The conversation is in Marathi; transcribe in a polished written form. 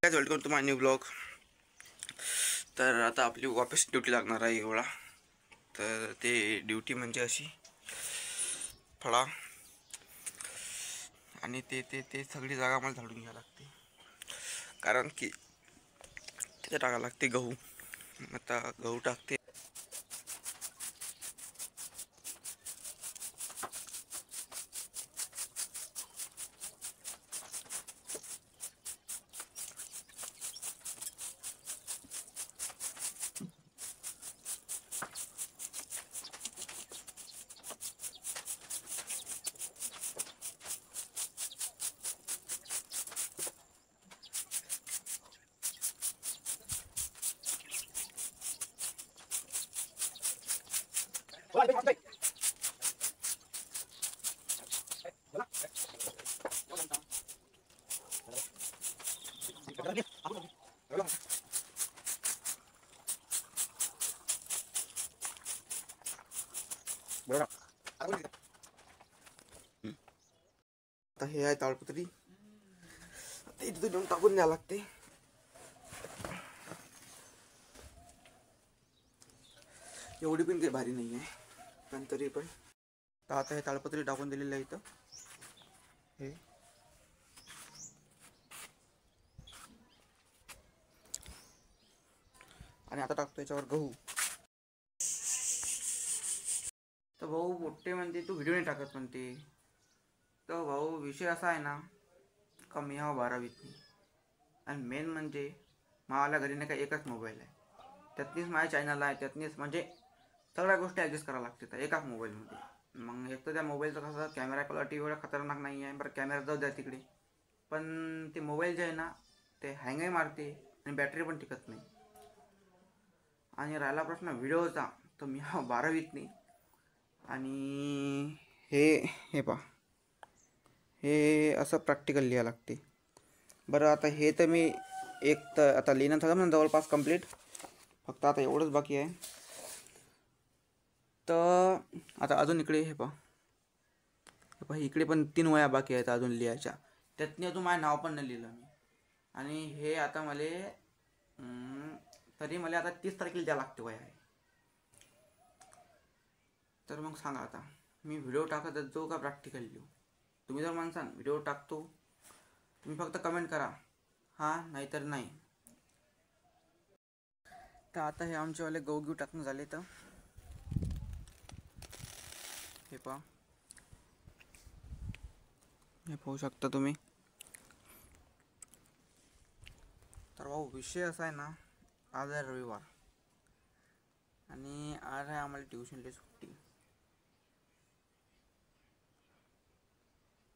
काय welcome to my new blog. तर आता आपली वापस ड्युटी लागणार आहे एवढा. तर ते ड्युटी म्हणजे अशी फळा आणि ते ते ते सगळी जागा मला झाडून घ्यावी लागते, कारण की तिथे टाकावं लागते गहू. आता गहू टाकते. आता हे आहे ताडपत्री, इथे देऊन टाकून द्यावं लागते. एवढी पण काही भारी नाही आहे, पण तरी पण आता हे ताडपत्री टाकून दिलेलं आहे इथं. हे आणि आता टाकतो याच्यावर गहू. तर भाऊ मोठे म्हणते तू व्हिडिओ नाही टाकत म्हणते. तर भाऊ विषय असा आहे ना का मी हा 12वीत आणि मेन म्हणजे मावाला घरी नाही का एकच मोबाईल आहे. त्यातनीच माझ्या चॅनल आहे, त्यातनीच म्हणजे सगळ्या गोष्टी ॲडजस्ट करावं लागते तर एकाच मोबाईलमध्ये. मग एक तर त्या मोबाईलचं कसं कॅमेरा क्वालिटी एवढा खतरनाक नाही आहे. बरं कॅमेरा जाऊ द्या तिकडे, पण ते मोबाईल जे आहे ना ते हँगही मारते आणि बॅटरी पण टिकत नाही. आणि राहिला प्रश्न व्हिडिओचा, तर मी हा 12वीत नाही. आणि हे हे पहा, हे असं प्रॅक्टिकल लिहावं लागते. बरं आता हे तर मी एक तर आता लिहिणं झालं ना जवळपास कंप्लीट. फक्त आता एवढंच बाकी आहे. तर आता अजून इकडे हे पहा इकडे पण 3 वह्या बाकी आहेत अजून लिहायच्या. त्यातनी अजून माझं नाव पण नाही लिहिलं मी. आणि हे आता तरी मला आता 30 तारखेला द्यावं लागते वह्या आहे. तर मग सांगा आता मी व्हिडिओ टाकत जाऊ का प्रॅक्टिकल लिहू? तुम्ही जर म्हणसान व्हिडिओ टाकतो, तुम्ही फक्त कमेंट करा हां नाहीतर नाही. तर आता हे आमचेवाले गहू टाकून झाले. तर हे पहा, हे पाहू शकता तुम्ही. तर भाऊ विषय असा आहे ना, आज आहे रविवार आणि आज आहे आम्हाला ट्युशनला सुट्टी.